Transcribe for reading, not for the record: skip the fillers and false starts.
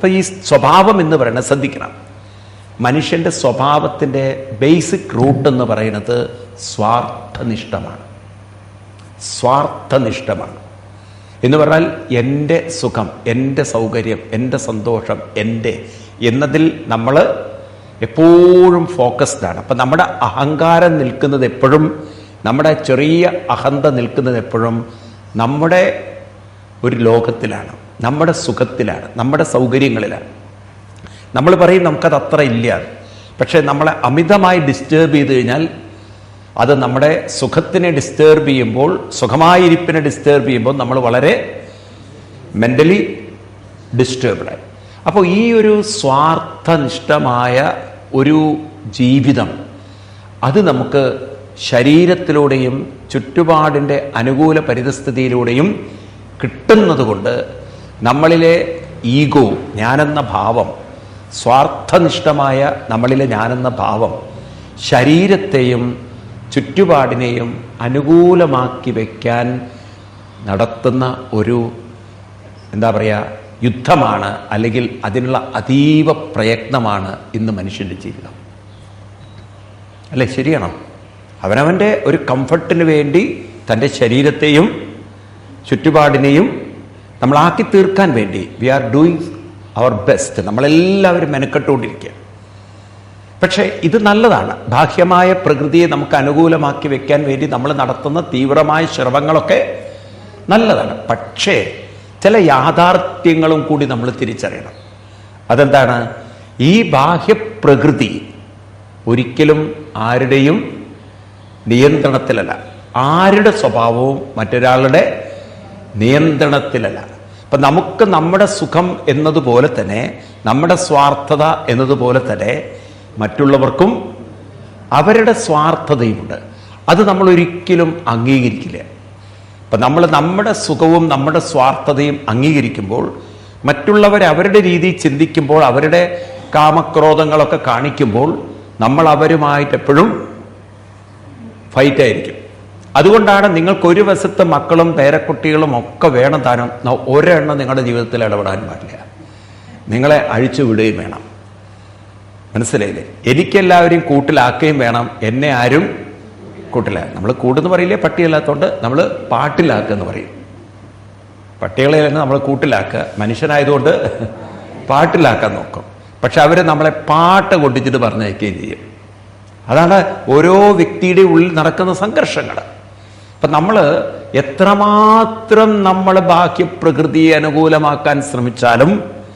അപ്പോൾ ഈ സ്വഭാവം എന്ന് പറയുന്നത് ശ്രദ്ധിക്കണം. മനുഷ്യൻ്റെ സ്വഭാവത്തിൻ്റെ ബേസിക് റൂട്ട് എന്ന് പറയുന്നത് സ്വാർത്ഥനിഷ്ഠമാണ്. സ്വാർത്ഥനിഷ്ഠമാണ് എന്ന് പറഞ്ഞാൽ എൻ്റെ സുഖം, എൻ്റെ സൗകര്യം, എൻ്റെ സന്തോഷം, എൻ്റെ എന്നതിൽ നമ്മൾ എപ്പോഴും ഫോക്കസ്ഡാണ്. അപ്പം നമ്മുടെ അഹങ്കാരം നിൽക്കുന്നത് എപ്പോഴും, നമ്മുടെ ചെറിയ അഹന്ത നിൽക്കുന്നത് എപ്പോഴും നമ്മുടെ ഒരു ലോകത്തിലാണ്, നമ്മുടെ സുഖത്തിലാണ്, നമ്മുടെ സൗകര്യങ്ങളിലാണ്. നമ്മൾ പറയും നമുക്കത് അത്ര ഇല്ല, പക്ഷേ നമ്മളെ അമിതമായി ഡിസ്റ്റേബ് ചെയ്ത് കഴിഞ്ഞാൽ അത് നമ്മുടെ സുഖത്തിനെ ഡിസ്റ്റേർബ് ചെയ്യുമ്പോൾ, സുഖമായിരിപ്പിനെ ഡിസ്റ്റേർബ് ചെയ്യുമ്പോൾ നമ്മൾ വളരെ മെൻ്റലി ഡിസ്റ്റേർബ്ഡായി. അപ്പോൾ ഈ ഒരു സ്വാർത്ഥനിഷ്ഠമായ ഒരു ജീവിതം അത് നമുക്ക് ശരീരത്തിലൂടെയും ചുറ്റുപാടിൻ്റെ അനുകൂല പരിതസ്ഥിതിയിലൂടെയും കിട്ടുന്നത് കൊണ്ട് നമ്മളിലെ ഈഗോ, ഞാനെന്ന ഭാവം, സ്വാർത്ഥനിഷ്ഠമായ നമ്മളിലെ ഞാനെന്ന ഭാവം ശരീരത്തെയും ചുറ്റുപാടിനെയും അനുകൂലമാക്കി വയ്ക്കാൻ നടത്തുന്ന ഒരു എന്താ പറയുക യുദ്ധമാണ്, അല്ലെങ്കിൽ അതിനുള്ള അതീവ പ്രയത്നമാണ് ഇന്ന് മനുഷ്യൻ്റെ ജീവിതം. അല്ലേ? ശരിയാണോ? അവനവൻ്റെ ഒരു കംഫർട്ടിന് വേണ്ടി തൻ്റെ ശരീരത്തെയും ചുറ്റുപാടിനെയും നമ്മളാക്കി തീർക്കാൻ വേണ്ടി we are doing our best. നമ്മളെല്ലാവരും മെനക്കെട്ടുകൊണ്ടിരിക്കുക. പക്ഷേ ഇത് നല്ലതാണ്. ബാഹ്യമായ പ്രകൃതിയെ നമുക്ക് അനുകൂലമാക്കി വെക്കാൻ വേണ്ടി നമ്മൾ നടത്തുന്ന തീവ്രമായ ശ്രമങ്ങളൊക്കെ നല്ലതാണ്. പക്ഷേ ചില യാഥാർത്ഥ്യങ്ങളും കൂടി നമ്മൾ തിരിച്ചറിയണം. അതെന്താണ്? ഈ ബാഹ്യപ്രകൃതി ഒരിക്കലും ആരുടെയും നിയന്ത്രണത്തിലല്ല, ആരുടെ സ്വഭാവവും മറ്റൊരാളുടെ നിയന്ത്രണത്തിലല്ല. അപ്പം നമുക്ക് നമ്മുടെ സുഖം എന്നതുപോലെ തന്നെ, നമ്മുടെ സ്വാർത്ഥത എന്നതുപോലെ തന്നെ മറ്റുള്ളവർക്കും അവരുടെ സ്വാർത്ഥതയുമുണ്ട്. അത് നമ്മൾ ഒരിക്കലും അംഗീകരിക്കില്ല. അപ്പം നമ്മൾ നമ്മുടെ സുഖവും നമ്മുടെ സ്വാർത്ഥതയും അംഗീകരിക്കുമ്പോൾ, മറ്റുള്ളവരെ അവരുടെ രീതിയിൽ ചിന്തിക്കുമ്പോൾ, അവരുടെ കാമക്രോധങ്ങളൊക്കെ കാണിക്കുമ്പോൾ നമ്മൾ അവരുമായിട്ട് എപ്പോഴും ഫൈറ്റായിരിക്കും. അതുകൊണ്ടാണ് നിങ്ങൾക്കൊരു വശത്ത് മക്കളും പേരക്കുട്ടികളും ഒക്കെ വേണം താനും, ഒരെണ്ണം നിങ്ങളുടെ ജീവിതത്തിൽ ഇടപെടാൻ പാടില്ല. നിങ്ങളെ അഴിച്ചു വിടുകയും വേണം. മനസ്സിലായില്ലേ? എനിക്കെല്ലാവരെയും കൂട്ടിലാക്കുകയും വേണം, എന്നെ ആരും കൂട്ടിലാക്കുക. നമ്മൾ കൂടെന്ന് പറയില്ലേ, പട്ടിയല്ലാത്തതുകൊണ്ട് നമ്മൾ പാട്ടിലാക്കുക എന്ന് പറയും. പട്ടികളെ നമ്മൾ കൂട്ടിലാക്കുക, മനുഷ്യനായതുകൊണ്ട് പാട്ടിലാക്കാൻ നോക്കും. പക്ഷെ അവർ നമ്മളെ പാട്ട് കൊണ്ടിച്ചിട്ട് പറഞ്ഞയക്കുകയും ചെയ്യും. അതാണ് ഓരോ വ്യക്തിയുടെ ഉള്ളിൽ നടക്കുന്ന സംഘർഷങ്ങൾ. അപ്പം നമ്മൾ എത്രമാത്രം നമ്മൾ ബാഹ്യപ്രകൃതിയെ അനുകൂലമാക്കാൻ ശ്രമിച്ചാലും